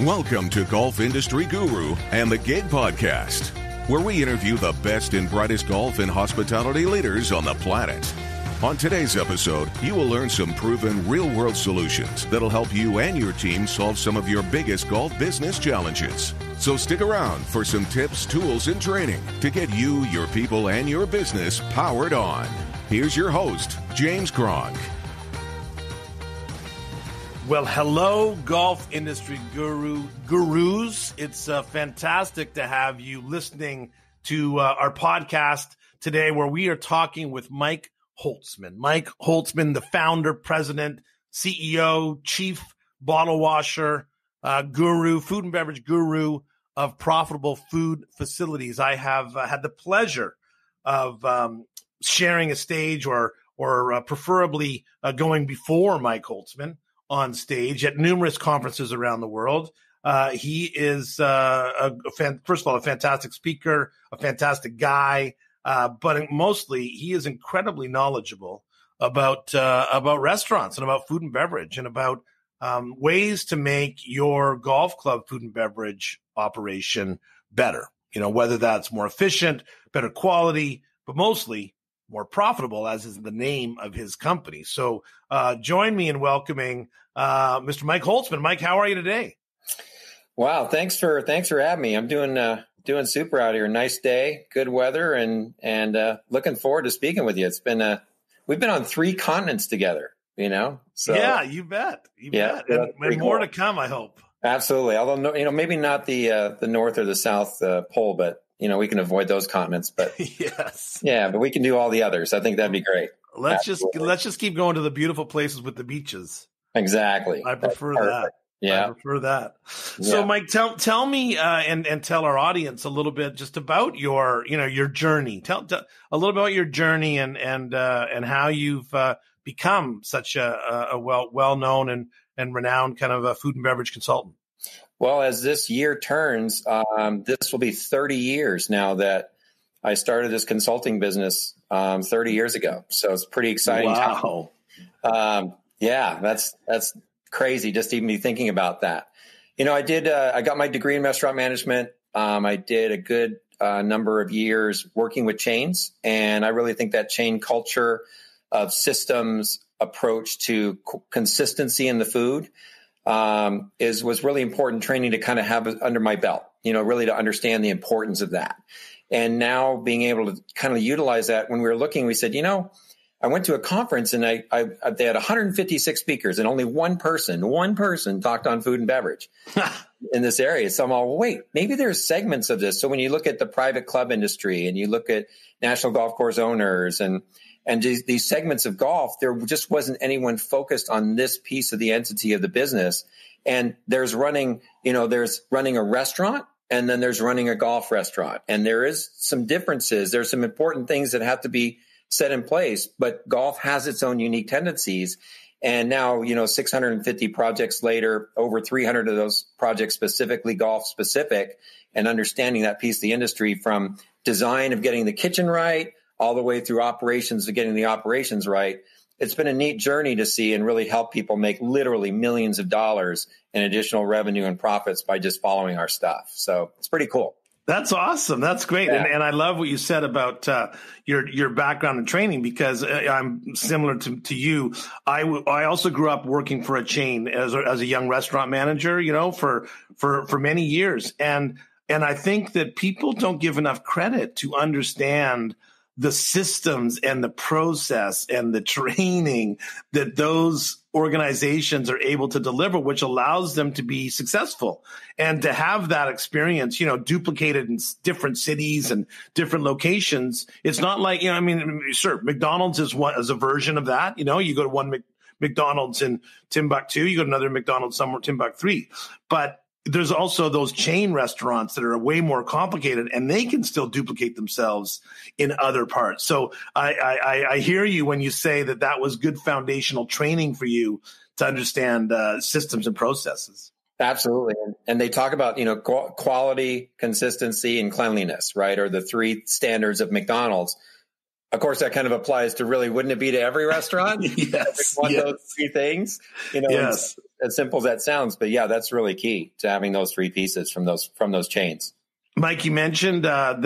Welcome to Golf Industry Guru and the Gig Podcast, where we interview the best and brightest golf and hospitality leaders on the planet. On today's episode, you will learn some proven real-world solutions that'll help you and your team solve some of your biggest golf business challenges. So stick around for some tips, tools, and training to get you, your people, and your business powered on. Here's your host, James Cronk. Well, hello, golf industry gurus. It's fantastic to have you listening to our podcast today, where we are talking with Mike Holtzman. Mike Holtzman, the founder, president, CEO, chief bottle washer, guru, food and beverage guru of Profitable Food Facilities. I have had the pleasure of sharing a stage or preferably going before Mike Holtzman on stage at numerous conferences around the world. He is, first of all, a fantastic speaker, a fantastic guy, but mostly he is incredibly knowledgeable about restaurants and about food and beverage and about ways to make your golf club food and beverage operation better. You know, whether that's more efficient, better quality, but mostly more profitable, as is the name of his company. So join me in welcoming Mr. Mike Holtzman. Mike, how are you today? Wow, thanks for having me. I'm doing super out here. Nice day, good weather, and looking forward to speaking with you. It's been we've been on 3 continents together, you know. So yeah, you bet. And more to come, I hope. Absolutely. Although maybe not the North or the South Pole, but we can avoid those continents, but yes. Yeah, but we can do all the others. I think that'd be great. Let's just keep going to the beautiful places with the beaches. Exactly. I prefer that. Yeah. I prefer that. Yeah. So Mike, tell me and tell our audience a little bit just about your journey. Tell a little bit about your journey and how you've become such a well-known and renowned kind of a food and beverage consultant. Well, as this year turns, this will be 30 years now that I started this consulting business 30 years ago. So it's pretty exciting. Wow. Yeah, that's crazy just to even be thinking about that. I got my degree in restaurant management. I did a good number of years working with chains. And I really think that chain culture of systems approach to consistency in the food was really important training to kind of have under my belt, really to understand the importance of that. And now being able to kind of utilize that when we were looking, we said, I went to a conference and they had 156 speakers and only one person talked on food and beverage in this area. So I'm all, wait, maybe there's segments of this. So when you look at the private club industry and you look at national golf course owners and these segments of golf, there just wasn't anyone focused on this piece of the entity of the business. And there's running a restaurant and then there's running a golf restaurant. And there is some differences. There's some important things that have to be set in place, but golf has its own unique tendencies. And now, 650 projects later, over 300 of those projects specifically golf specific, and understanding that piece of the industry from design of getting the kitchen right, all the way through operations of getting the operations right. It's been a neat journey to see and really help people make literally millions of dollars in additional revenue and profits by just following our stuff. So it's pretty cool. That's awesome. That's great. Yeah. And I love what you said about your background and training, because I'm similar to you. I also grew up working for a chain as a young restaurant manager, for many years. And I think that people don't give enough credit to understand the systems and the process and the training that those organizations are able to deliver, which allows them to be successful and to have that experience, duplicated in different cities and different locations. It's not like, sure, McDonald's is a version of that. You go to one McDonald's in Timbuktu, you go to another McDonald's somewhere in Timbuktu, but there's also those chain restaurants that are way more complicated, and they can still duplicate themselves in other parts. So I hear you when you say that was good foundational training for you to understand systems and processes. Absolutely. And they talk about, quality, consistency, and cleanliness, right? Or the 3 standards of McDonald's. Of course, that kind of applies to really, wouldn't it be to every restaurant? Yes. Those 3 things, Yes. as simple as that sounds, but yeah, that's really key to having those three pieces from those chains. Mike, you mentioned that,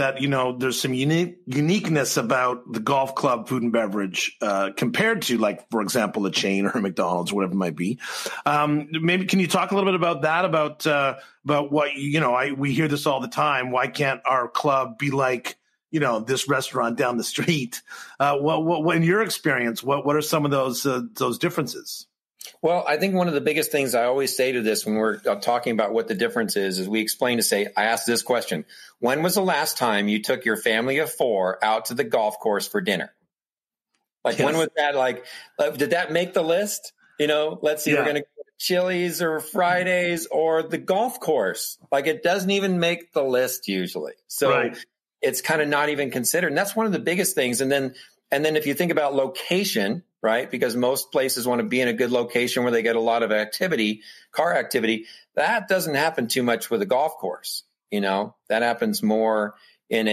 there's some uniqueness about the golf club food and beverage compared to, like, for example, a chain or a McDonald's, whatever it might be. Maybe can you talk a little bit about that, about what, we hear this all the time. Why can't our club be like, this restaurant down the street? What in your experience, what are some of those differences? Well, I think one of the biggest things I always say to this when we're talking about what the difference is we explain I ask this question: when was the last time you took your family of 4 out to the golf course for dinner? Like, yes. When was that? Like, did that make the list? Let's see, We're going to go to Chili's or Fridays or the golf course. Like, it doesn't even make the list usually. So right. It's kind of not even considered. And that's one of the biggest things. And then if you think about location, right? Because most places want to be in a good location where they get a lot of activity, car activity. That doesn't happen too much with a golf course. That happens more in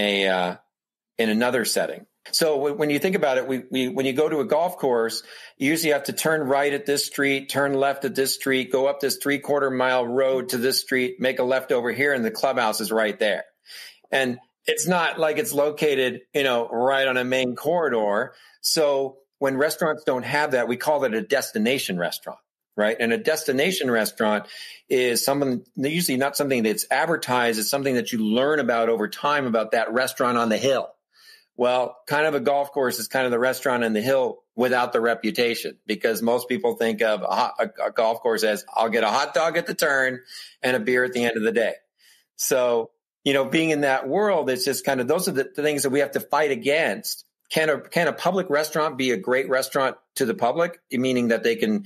another setting. So when you think about it, when you go to a golf course, you usually have to turn right at this street, turn left at this street, go up this 3/4 mile road to this street, make a left over here, and the clubhouse is right there. And it's not like it's located, right on a main corridor. So when restaurants don't have that, we call it a destination restaurant, right? And a destination restaurant is usually not something that's advertised. It's something that you learn about over time about that restaurant on the hill. Well, kind of a golf course is kind of the restaurant on the hill without the reputation, because most people think of a golf course as, I'll get a hot dog at the turn and a beer at the end of the day. So, being in that world, it's just kind of, those are the things that we have to fight against. Can a public restaurant be a great restaurant to the public? Meaning that they can,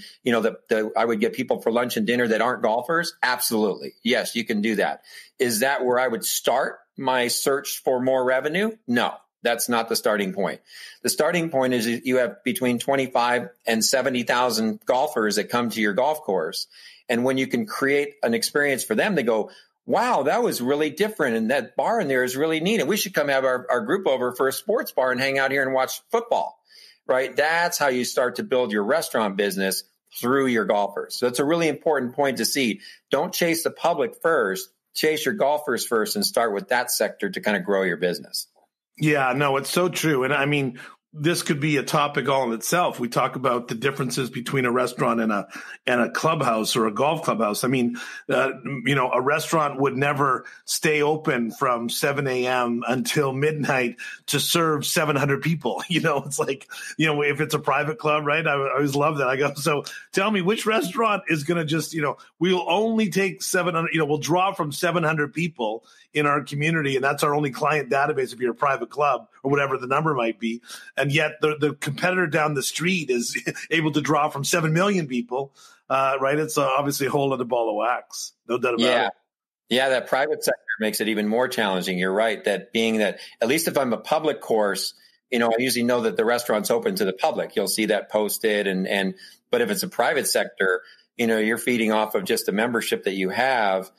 I would get people for lunch and dinner that aren't golfers? Absolutely. Yes, you can do that. Is that where I would start my search for more revenue? No, that's not the starting point. The starting point is you have between 25 and 70,000 golfers that come to your golf course. And when you can create an experience for them, they go, wow, that was really different. And that bar in there is really neat. And we should come have our group over for a sports bar and hang out here and watch football, right? That's how you start to build your restaurant business, through your golfers. So it's a really important point to see. Don't chase the public first, chase your golfers first, and start with that sector to kind of grow your business. Yeah, no, it's so true. And I mean, this could be a topic all in itself. We talk about the differences between a restaurant and a clubhouse or a golf clubhouse. I mean, a restaurant would never stay open from 7 a.m. until midnight to serve 700 people. It's like, if it's a private club, right? I always love that. I go, so tell me, which restaurant is going to just, we'll only take 700, we'll draw from 700 people in our community, and that's our only client database if you're a private club or whatever the number might be. And yet the competitor down the street is able to draw from 7 million people, right? It's obviously a whole other ball of wax. No doubt about it. Yeah, that private sector makes it even more challenging. You're right, that being that, at least if I'm a public course, I usually know that the restaurant's open to the public. You'll see that posted. But if it's a private sector, you're feeding off of just a membership that you have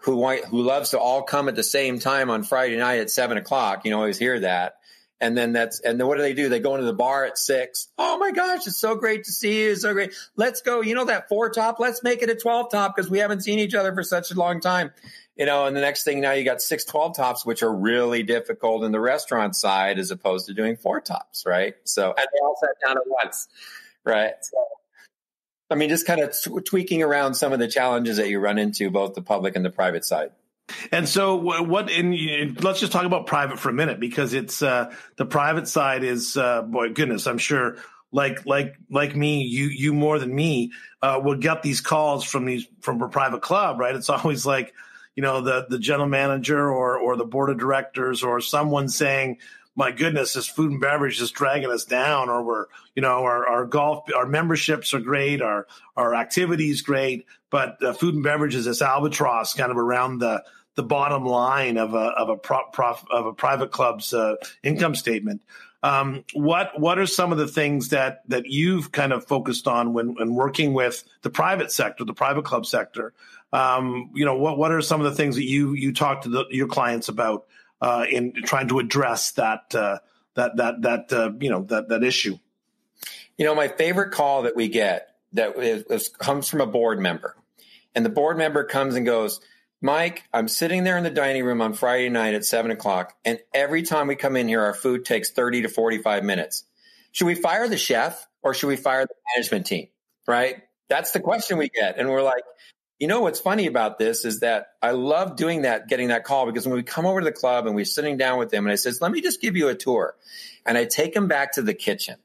who loves to all come at the same time on Friday night at 7 o'clock. You always hear that. And then what do? They go into the bar at 6. Oh my gosh, it's so great to see you. It's so great. Let's go. That 4 top, let's make it a 12 top because we haven't seen each other for such a long time. And the next thing now you got 6 12 tops, which are really difficult in the restaurant side as opposed to doing 4 tops. Right. So, and they all sat down at once. Right. So, I mean, just kind of tweaking around some of the challenges that you run into, both the public and the private side. And so let's just talk about private for a minute, because it's the private side is, boy, goodness, I'm sure like me, you more than me, will get these calls from a private club, right? It's always like, the general manager or the board of directors or someone saying, my goodness, this food and beverage is dragging us down, or our memberships are great, our activities great, but food and beverage is this albatross kind of around the bottom line of a private club's income statement. What are some of the things that you've kind of focused on when working with the private sector, the private club sector? What are some of the things that you talk to your clients about in trying to address that issue? My favorite call that we get comes from a board member. And the board member comes and goes, Mike, I'm sitting there in the dining room on Friday night at 7:00. And every time we come in here, our food takes 30 to 45 minutes. Should we fire the chef or should we fire the management team? Right? That's the question we get. And we're like, you know, what's funny about this is that I love doing that, getting that call, because when we come over to the club and we're sitting down with them and I says, let me just give you a tour. And I take them back to the kitchen.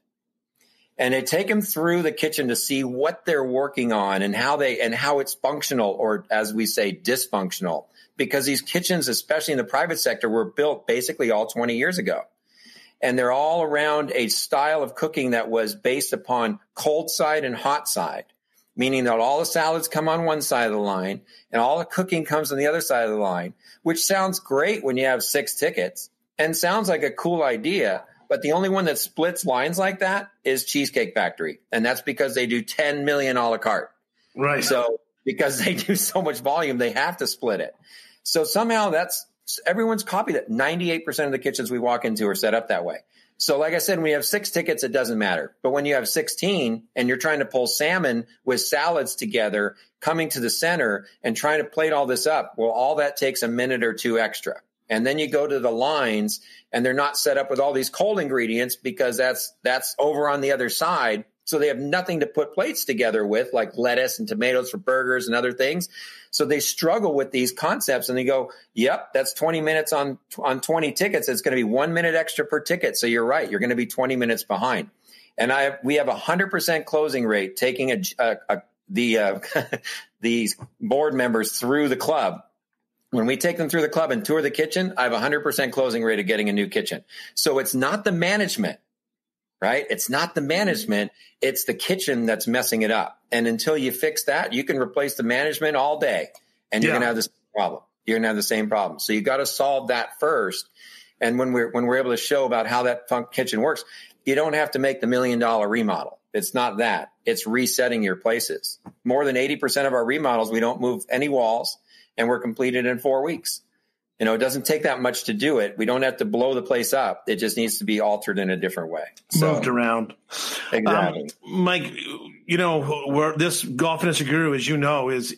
And I take them through the kitchen to see what they're working on and how it's functional, or as we say, dysfunctional, because these kitchens, especially in the private sector, were built basically all 20 years ago. And they're all around a style of cooking that was based upon cold side and hot side, meaning that all the salads come on one side of the line and all the cooking comes on the other side of the line, which sounds great when you have 6 tickets and sounds like a cool idea. But the only one that splits lines like that is Cheesecake Factory. And that's because they do 10 million a la carte. Right. So because they do so much volume, they have to split it. So somehow everyone's copied it. 98% of the kitchens we walk into are set up that way. So like I said, when you have 6 tickets, it doesn't matter. But when you have 16 and you're trying to pull salmon with salads together, coming to the center and trying to plate all this up, well, all that takes a minute or 2 extra. And then you go to the lines and they're not set up with all these cold ingredients because that's over on the other side. So they have nothing to put plates together with, like lettuce and tomatoes for burgers and other things. So they struggle with these concepts and they go, yep, that's 20 minutes on 20 tickets. It's going to be 1 minute extra per ticket. So you're right. You're going to be 20 minutes behind. And we have 100% closing rate taking these board members through the club. When we take them through the club and tour the kitchen, I have 100% closing rate of getting a new kitchen. So it's not the management, right? It's not the management. It's the kitchen that's messing it up. And until you fix that, you can replace the management all day and you're going to have the same problem. You're going to have the same problem. So you got to solve that first. And when we're able to show about how that kitchen works, you don't have to make the $1 million remodel. It's not that. It's resetting your places. More than 80% of our remodels, we don't move any walls. And we're completed in 4 weeks. You know, it doesn't take that much to do it. We don't have to blow the place up. It just needs to be altered in a different way. Moved around. Exactly. Mike, you know, this golf industry guru, as you know, is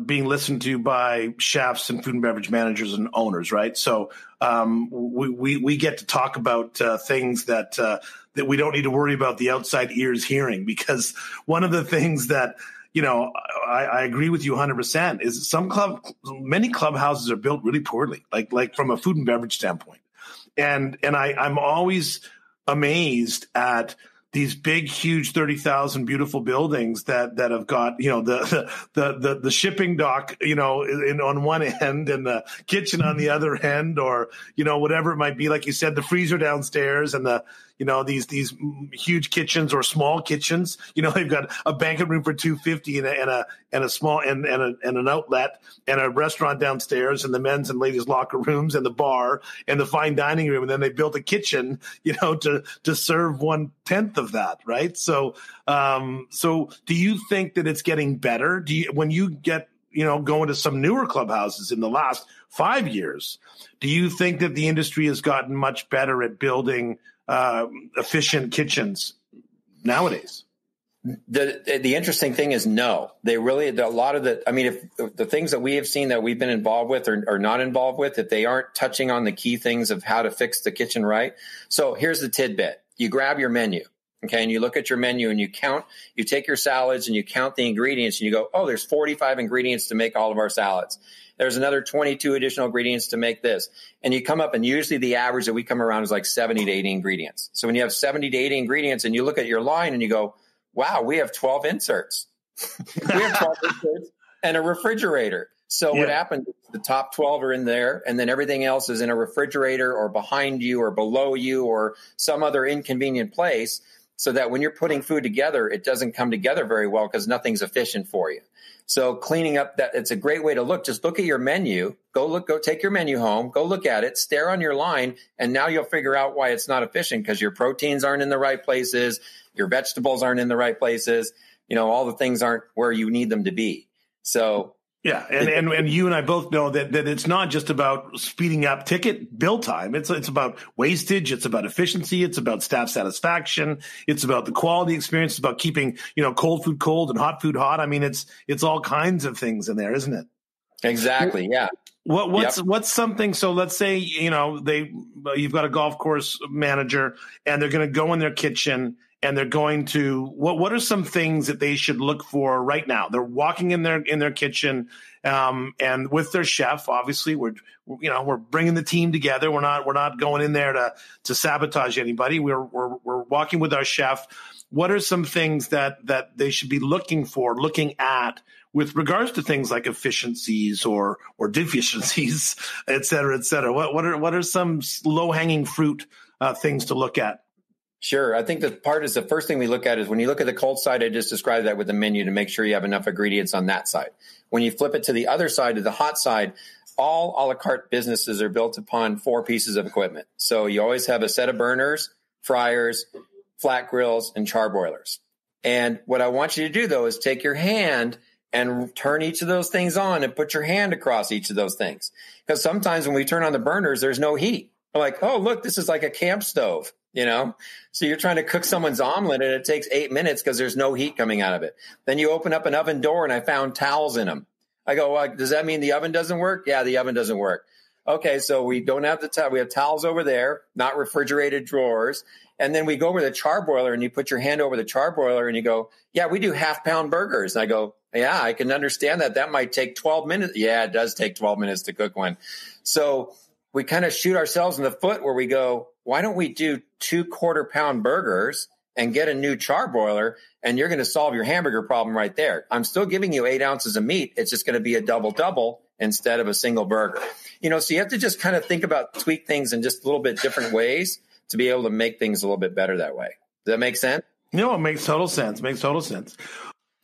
being listened to by chefs and food and beverage managers and owners, right? So we get to talk about things that we don't need to worry about the outside ears hearing, because one of the things that, you know, I agree with you 100%. Is many clubhouses are built really poorly, like from a food and beverage standpoint, and I'm always amazed at these big, huge 30,000 beautiful buildings that have got, you know, the shipping dock, you know, on one end and the kitchen on the other end, or, you know, whatever it might be. Like you said, the freezer downstairs and these huge kitchens or small kitchens. You know, they've got a banquet room for 250 and a small and an outlet and a restaurant downstairs and the men's and ladies' locker rooms and the bar and the fine dining room. And then they built a kitchen, you know, to serve 1/10 of that. Right. So do you think that it's getting better? When you get, you know, going to some newer clubhouses in the last 5 years, do you think that the industry has gotten much better at building efficient kitchens nowadays? The interesting thing is no. They really, a lot of if the things that we have seen that we've been involved with or not involved with, if they aren't touching on the key things of how to fix the kitchen right. So here's the tidbit. You grab your menu, okay, and you look at your menu and you take your salads and you count the ingredients and you go, oh, there's 45 ingredients to make all of our salads. There's another 22 additional ingredients to make this. And you come up, and usually the average that we come around is like 70 to 80 ingredients. So when you have 70 to 80 ingredients and you look at your line and you go, wow, we have 12 inserts. We have 12 inserts and a refrigerator. So what happens is the top 12 are in there, and then everything else is in a refrigerator or behind you or below you or some other inconvenient place, so that when you're putting food together, it doesn't come together very well because nothing's efficient for you. So cleaning up that, it's a great way to look. Just look at your menu. Go take your menu home. Go look at it. Stare on your line. And now you'll figure out why it's not efficient, because your proteins aren't in the right places. Your vegetables aren't in the right places. You know, all the things aren't where you need them to be. So Yeah, and you and I both know that it's not just about speeding up ticket bill time. It's about wastage. It's about efficiency. It's about staff satisfaction. It's about the quality experience. It's about keeping cold food cold and hot food hot. I mean, it's all kinds of things in there, isn't it? Exactly. Yeah. What's something? So let's say you've got a golf course manager and they're going to go in their kitchen. And they're going to what are some things that they should look for right now? They're walking in their kitchen, and with their chef. Obviously, we're bringing the team together. We're not going in there to sabotage anybody. We're walking with our chef. What are some things that they should be looking at with regards to things like efficiencies or deficiencies, et cetera, et cetera? What are some low hanging fruit things to look at? Sure. I think the first thing we look at is when you look at the cold side, I just described that with the menu to make sure you have enough ingredients on that side. When you flip it to the other side, to the hot side, all a la carte businesses are built upon 4 pieces of equipment. So you always have a set of burners, fryers, flat grills, and charbroilers. And what I want you to do, though, is take your hand and turn each of those things on and put your hand across each of those things. Because sometimes when we turn on the burners, there's no heat. We're like, oh, look, this is like a camp stove. So you're trying to cook someone's omelet and it takes 8 minutes because there's no heat coming out of it. Then you open up an oven door and I found towels in them. I go, well, does that mean the oven doesn't work? Yeah, the oven doesn't work. Okay, so we don't have we have towels over there, not refrigerated drawers. And then we go over the charbroiler and you put your hand over the charbroiler and you go, yeah, we do half-pound burgers. And I go, yeah, I can understand that. That might take 12 minutes. Yeah, it does take 12 minutes to cook one. So we kind of shoot ourselves in the foot where we go, why don't we do 2 quarter-pound burgers and get a new charbroiler, and you're going to solve your hamburger problem right there. I'm still giving you 8 ounces of meat. It's just going to be a double-double instead of a single burger. So you have to just kind of think about tweak things in just a little bit different ways to be able to make things a little bit better that way. Does that make sense? No, it makes total sense.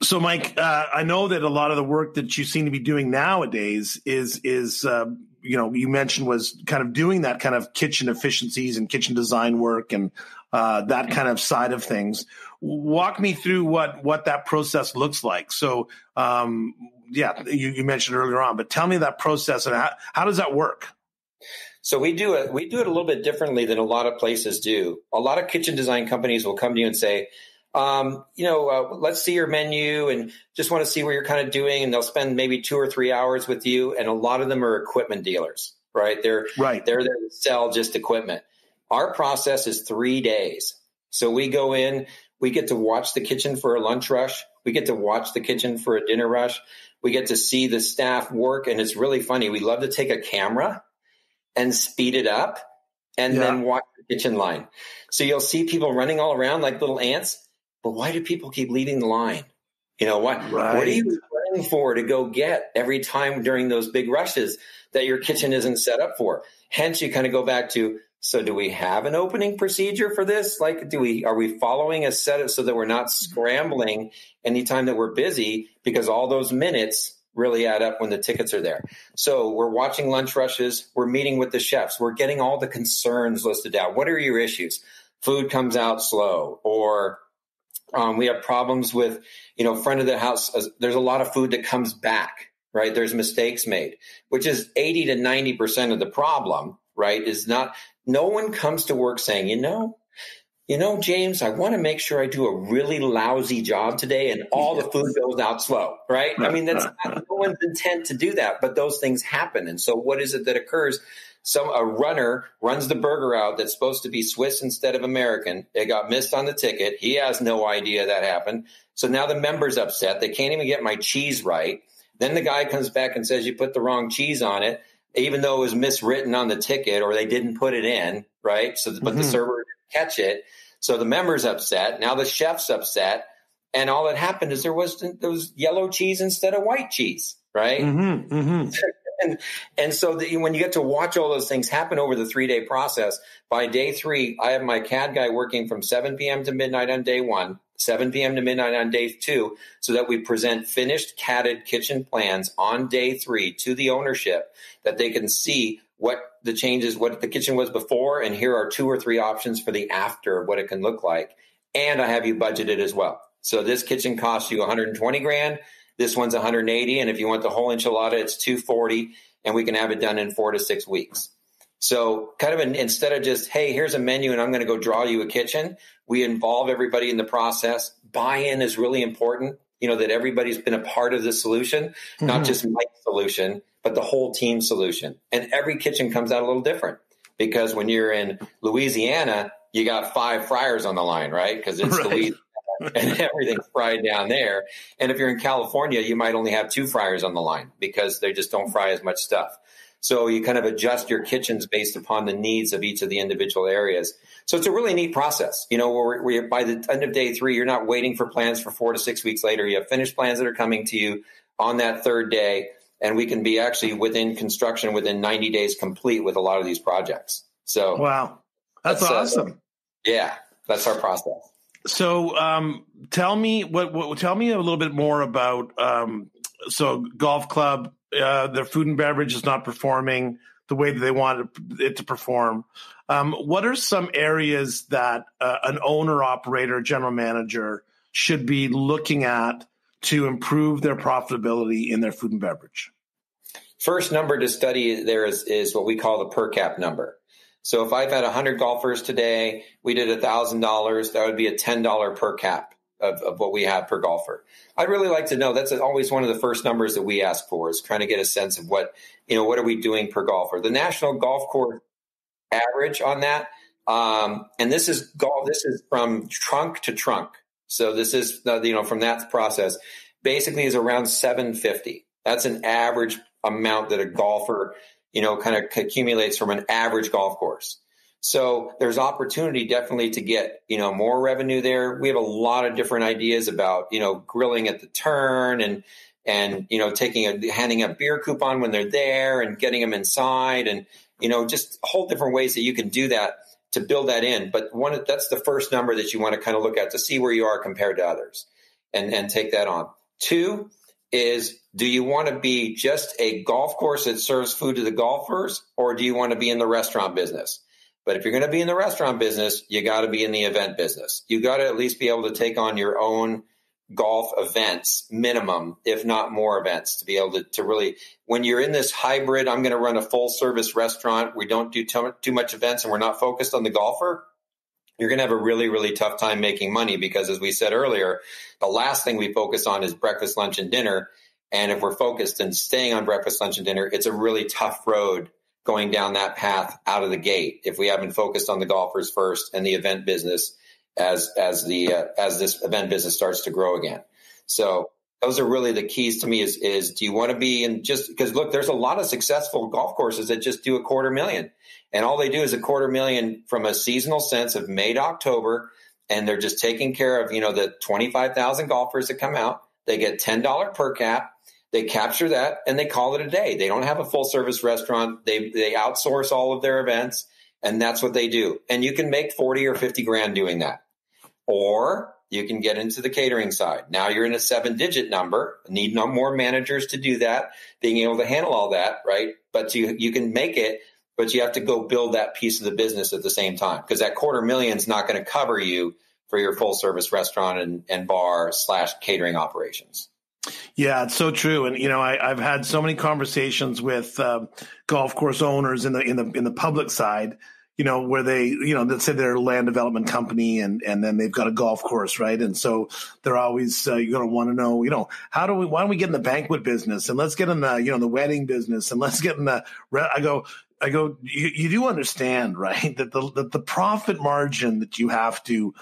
So, Mike, I know that a lot of the work that you seem to be doing nowadays is you mentioned was kind of doing that kind of kitchen efficiencies and kitchen design work and that kind of side of things. Walk me through what that process looks like. So, you mentioned earlier on, but tell me that process and how does that work? So we do it a little bit differently than a lot of places do. A lot of kitchen design companies will come to you and say, let's see your menu and just want to see what you're kind of doing. And they'll spend maybe 2 or 3 hours with you. And a lot of them are equipment dealers, right? They're there to sell just equipment. Our process is 3 days. So we go in, we get to watch the kitchen for a lunch rush. We get to watch the kitchen for a dinner rush. We get to see the staff work. And it's really funny. We love to take a camera and speed it up and then watch the kitchen line. So you'll see people running all around like little ants. But why do people keep leaving the line? What are you running for to go get every time during those big rushes that your kitchen isn't set up for? Hence, you kind of go back to, so do we have an opening procedure for this? Like, are we following a setup so that we're not scrambling anytime that we're busy, because all those minutes really add up when the tickets are there. So we're watching lunch rushes. We're meeting with the chefs. We're getting all the concerns listed out. What are your issues? Food comes out slow, or we have problems with, front of the house. There's a lot of food that comes back, right? There's mistakes made, which is 80 to 90% of the problem, right? No one comes to work saying, James, I want to make sure I do a really lousy job today and all the food goes out slow, right? I mean, that's not no one's intent to do that, but those things happen. And so what is it that occurs? A runner runs the burger out that's supposed to be Swiss instead of American. It got missed on the ticket. He has no idea that happened. So now the member's upset. They can't even get my cheese right. Then the guy comes back and says, you put the wrong cheese on it, even though it was miswritten on the ticket or they didn't put it in, right? But the server didn't catch it. So the member's upset. Now the chef's upset. And all that happened is there was yellow cheese instead of white cheese, right? And so when you get to watch all those things happen over the 3-day process, by day 3, I have my CAD guy working from 7 p.m. to midnight on day 1, 7 p.m. to midnight on day 2, so that we present finished CADed kitchen plans on day 3 to the ownership, that they can see what the changes, what the kitchen was before, and here are 2 or 3 options for the after of what it can look like. And I have you budgeted as well. So this kitchen costs you $120,000. This one's 180. And if you want the whole enchilada, it's 240. And we can have it done in 4 to 6 weeks. So kind of instead of just, hey, here's a menu and I'm going to go draw you a kitchen, we involve everybody in the process. Buy-in is really important, that everybody's been a part of the solution, not just Mike's solution, but the whole team solution. And every kitchen comes out a little different because when you're in Louisiana, you got 5 fryers on the line, right? Because it's Louisiana and everything's fried down there. And if you're in California, you might only have 2 fryers on the line because they just don't fry as much stuff. So you kind of adjust your kitchens based upon the needs of each of the individual areas. So it's a really neat process. Where by the end of day 3, you're not waiting for plans for 4 to 6 weeks later. You have finished plans that are coming to you on that 3rd day. And we can be actually within construction within 90 days complete with a lot of these projects. So wow, that's awesome. That's our process. So tell me tell me a little bit more about so golf club. Their food and beverage is not performing the way that they want it to perform. What are some areas that an owner, operator, general manager should be looking at to improve their profitability in their food and beverage? First number to study there is what we call the per cap number. So if I've had 100 golfers today, we did $1,000, that would be a $10 per cap of what we have per golfer. I'd really like to know, that's always one of the first numbers that we ask for, is trying to get a sense of what are we doing per golfer. The National Golf Course average on that, and this is from trunk to trunk. So this is, from that process, basically is around 750. That's an average amount that a golfer, kind of accumulates from an average golf course. So there's opportunity definitely to get, more revenue there. We have a lot of different ideas about, grilling at the turn and handing a beer coupon when they're there and getting them inside and, just a whole different ways that you can do that to build that in. But that's the first number that you want to kind of look at to see where you are compared to others and take that on. 2 is, do you want to be just a golf course that serves food to the golfers, or do you want to be in the restaurant business? But if you're going to be in the restaurant business, you got to be in the event business. You got to at least be able to take on your own golf events, minimum, if not more events, to be able to really, when you're in this hybrid, I'm going to run a full service restaurant, we don't do too much events and we're not focused on the golfer, you're going to have a really, really tough time making money because, as we said earlier, the last thing we focus on is breakfast, lunch, and dinner. And if we're focused and staying on breakfast, lunch, and dinner, it's a really tough road going down that path out of the gate if we haven't focused on the golfers first and the event business as this event business starts to grow again. So those are really the keys to me is do you want to be in, just because look, there's a lot of successful golf courses that just do $250,000 and all they do is $250,000 from a seasonal sense of May to October. And they're just taking care of, the 25,000 golfers that come out. They get $10 per cap. They capture that and they call it a day. They don't have a full service restaurant. They outsource all of their events and that's what they do. And you can make 40 or 50 grand doing that. Or you can get into the catering side. Now you're in a 7-digit number, need no more managers to do that, being able to handle all that, right? But you can make it, but you have to go build that piece of the business at the same time because that $250,000 is not going to cover you for your full service restaurant and bar / catering operations. Yeah, it's so true. And, I've had so many conversations with golf course owners in the public side, where they, let's say they're a land development company and then they've got a golf course, right? And so they're always you're going to want to know, why don't we get in the banquet business and let's get in the, the wedding business and let's get in the, I go, you do understand, right? That the profit margin that you have to,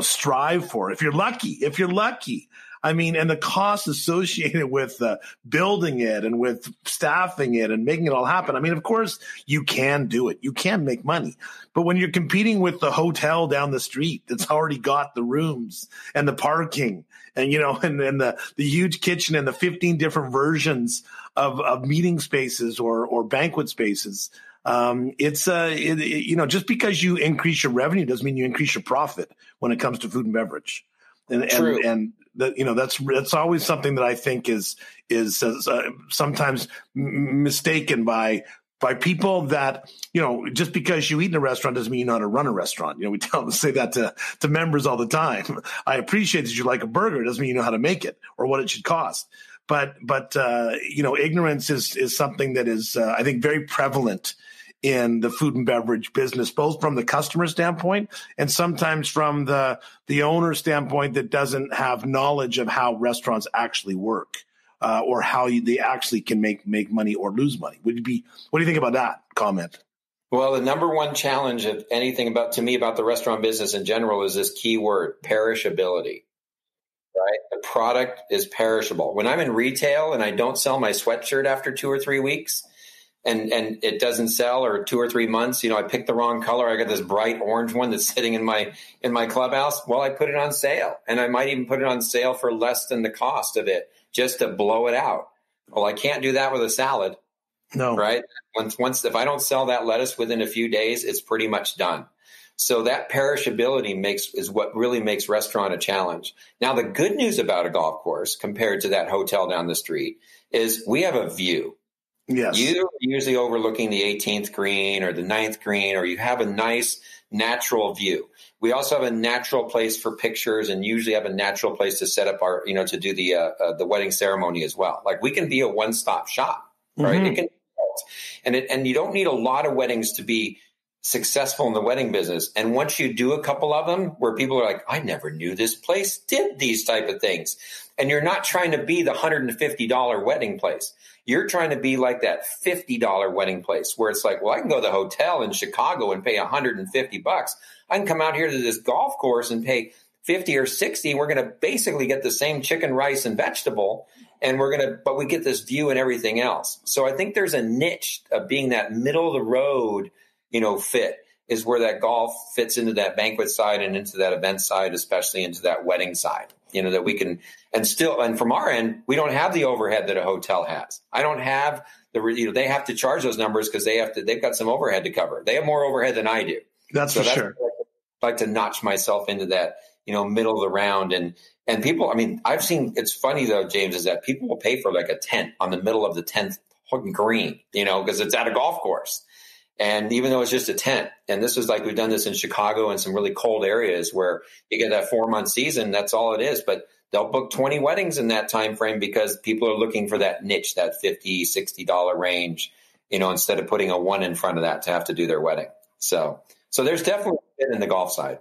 strive for, if you're lucky, I mean, and the cost associated with building it and with staffing it and making it all happen. I mean, of course, you can do it. You can make money. But when you're competing with the hotel down the street that's already got the rooms and the parking and, and the huge kitchen and the 15 different versions of meeting spaces or banquet spaces, just because you increase your revenue doesn't mean you increase your profit when it comes to food and beverage. And that's always something that I think is sometimes mistaken by people that, just because you eat in a restaurant doesn't mean you know how to run a restaurant. We say that to members all the time. I appreciate that you like a burger. It doesn't mean you know how to make it or what it should cost. but ignorance is something that is, I think, very prevalent in the food and beverage business, both from the customer standpoint and sometimes from the owner standpoint that doesn't have knowledge of how restaurants actually work, or how they actually can make money or lose money. What do you think about that comment? Well, the number one challenge of anything about the restaurant business in general is this key word, perishability. Right? The product is perishable. When I'm in retail and I don't sell my sweatshirt after 2 or 3 weeks, and it doesn't sell, or 2 or 3 months, I picked the wrong color. I got this bright orange one that's sitting in my clubhouse. Well, I put it on sale, and I might even put it on sale for less than the cost of it just to blow it out. Well, I can't do that with a salad. No. Right? Once if I don't sell that lettuce within a few days, it's pretty much done. So that perishability is what really makes restaurant a challenge. Now, the good news about a golf course compared to that hotel down the street is we have a view. Yes. You're usually overlooking the 18th green or the 9th green, or you have a nice natural view. We also have a natural place for pictures, and usually have a natural place to set up our, to do the wedding ceremony as well. Like, we can be a one-stop shop, right? Mm-hmm. It can, and you don't need a lot of weddings to be successful in the wedding business. And once you do a couple of them where people are like, I never knew this place did these type of things. And you're not trying to be the $150 wedding place. You're trying to be like that $50 wedding place where it's like, well, I can go to the hotel in Chicago and pay $150. I can come out here to this golf course and pay 50 or 60. We're going to basically get the same chicken, rice, and vegetable. And but we get this view and everything else. So I think there's a niche of being that middle of the road, fit is where that golf fits into that banquet side and into that event side, especially into that wedding side, that we can, and from our end, we don't have the overhead that a hotel has. I don't have they have to charge those numbers because they've got some overhead to cover. They have more overhead than I do. That's for sure. I like to notch myself into that, middle of the round. And people, I've seen, it's funny though, James, is that people will pay for like a tent on the middle of the 10th green, because it's at a golf course. And even though it's just a tent, and this is like, we've done this in Chicago and some really cold areas where you get that 4-month season, that's all it is. But they'll book 20 weddings in that time frame because people are looking for that niche, that $50, $60 range, instead of putting a 1 in front of that to have to do their wedding. So there's definitely a fit in the golf side.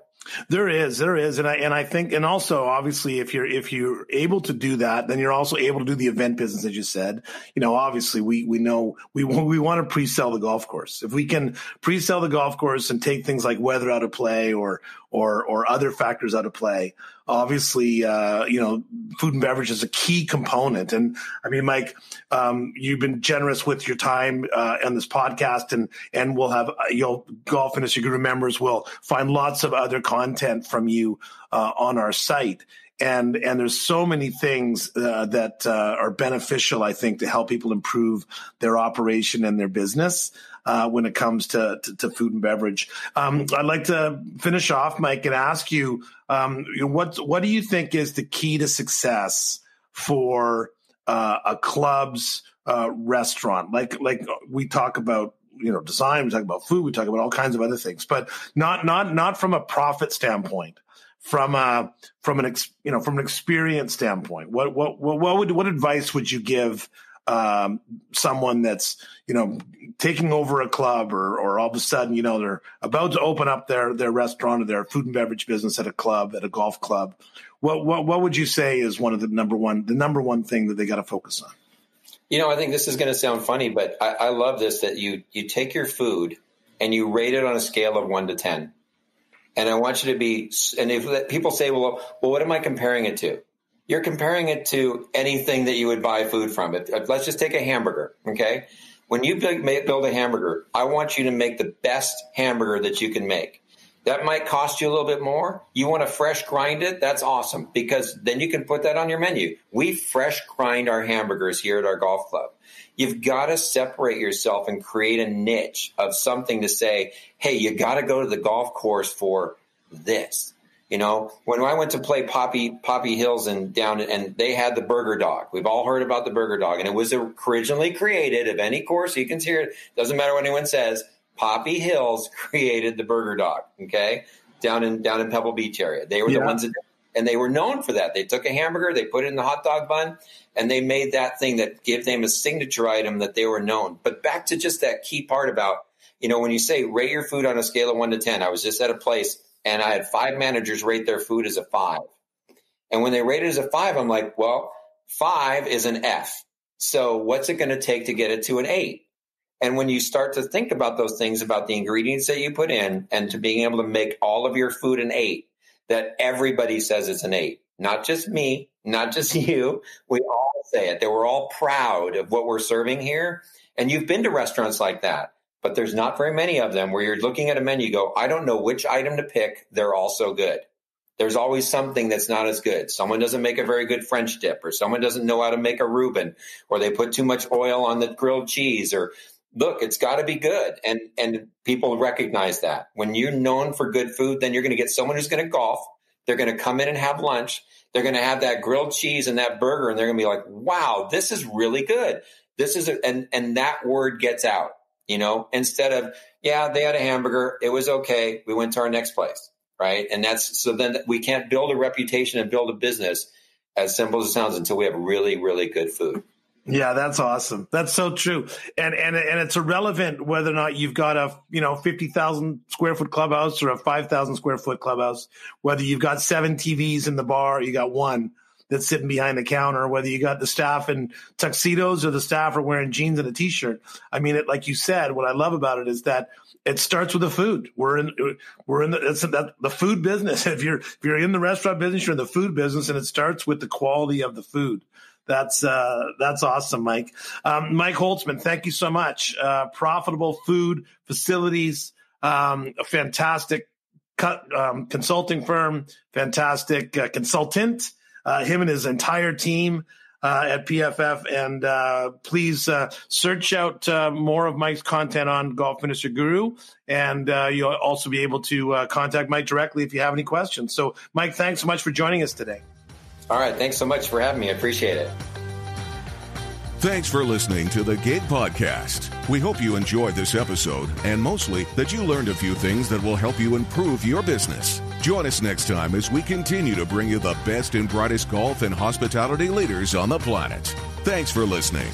There is, and I think, and also obviously, if you're able to do that, then you're also able to do the event business, as you said. Obviously, we know we want to pre-sell the golf course. If we can pre-sell the golf course and take things like weather out of play or other factors out of play, obviously, food and beverage is a key component. And Mike, you've been generous with your time on this podcast, and we'll have Golf Industry Guru members will find lots of other content from you on our site. And there's so many things that are beneficial, I think, to help people improve their operation and their business when it comes to food and beverage. I'd like to finish off, Mike, and ask you, what do you think is the key to success for a club's restaurant? Like we talk about, design, we talk about food, we talk about all kinds of other things, but not from a profit standpoint. From an experience standpoint, what advice would you give someone that's taking over a club or all of a sudden they're about to open up their restaurant or their food and beverage business at a golf club? What would you say is one of the number one thing that they got to focus on? I think this is going to sound funny, but I love this, that you take your food and you rate it on a scale of 1 to 10. And I want you to be, and if people say, well, what am I comparing it to? You're comparing it to anything that you would buy food from. Let's just take a hamburger, okay? When you build a hamburger, I want you to make the best hamburger that you can make. That might cost you a little bit more. You want to fresh grind it? That's awesome, because then you can put that on your menu. We fresh grind our hamburgers here at our golf club. You've got to separate yourself and create a niche of something to say, hey, you got to go to the golf course for this. When I went to play Poppy Hills and they had the burger dog. We've all heard about the burger dog, and it was originally created of any course. You can hear it. Doesn't matter what anyone says. Poppy Hills created the burger dog. Okay, down in Pebble Beach area. They were the ones that. And they were known for that. They took a hamburger, they put it in the hot dog bun, and they made that thing that gave them a signature item that they were known. But back to just that key part about, when you say rate your food on a scale of 1 to 10, I was just at a place and I had 5 managers rate their food as a 5. And when they rated it as a 5, I'm like, well, 5 is an F. So what's it going to take to get it to an 8? And when you start to think about those things, about the ingredients that you put in and to being able to make all of your food an 8, that everybody says it's an 8, not just me, not just you. We all say it, that we're all proud of what we're serving here. And you've been to restaurants like that, but there's not very many of them where you're looking at a menu, you go, I don't know which item to pick. They're all so good. There's always something that's not as good. Someone doesn't make a very good French dip, or someone doesn't know how to make a Reuben, or they put too much oil on the grilled cheese, or look, it's got to be good. And people recognize that. When you're known for good food, then you're going to get someone who's going to golf. They're going to come in and have lunch. They're going to have that grilled cheese and that burger, and they're going to be like, wow, this is really good. And that word gets out, instead of, yeah, they had a hamburger. It was okay. We went to our next place. Right. And so then we can't build a reputation and build a business, as simple as it sounds, until we have really, really good food. Yeah, that's awesome. That's so true. And it's irrelevant whether or not you've got a, 50,000 square foot clubhouse or a 5,000 square foot clubhouse, whether you've got 7 TVs in the bar, you got one that's sitting behind the counter, whether you got the staff in tuxedos or the staff are wearing jeans and a t-shirt. I mean, like you said, what I love about it is that it starts with the food. We're in the food business. If you're in the restaurant business, you're in the food business, and it starts with the quality of the food. That's awesome, Mike. Mike Holtzman, thank you so much. Profitable Food Facilities, a fantastic consulting firm, fantastic consultant. Him and his entire team at PFF, and please search out more of Mike's content on Golf Industry Guru, and you'll also be able to contact Mike directly if you have any questions. So, Mike, thanks so much for joining us today. All right, thanks so much for having me. I appreciate it. Thanks for listening to the Gig Podcast. We hope you enjoyed this episode, and mostly that you learned a few things that will help you improve your business. Join us next time as we continue to bring you the best and brightest golf and hospitality leaders on the planet. Thanks for listening.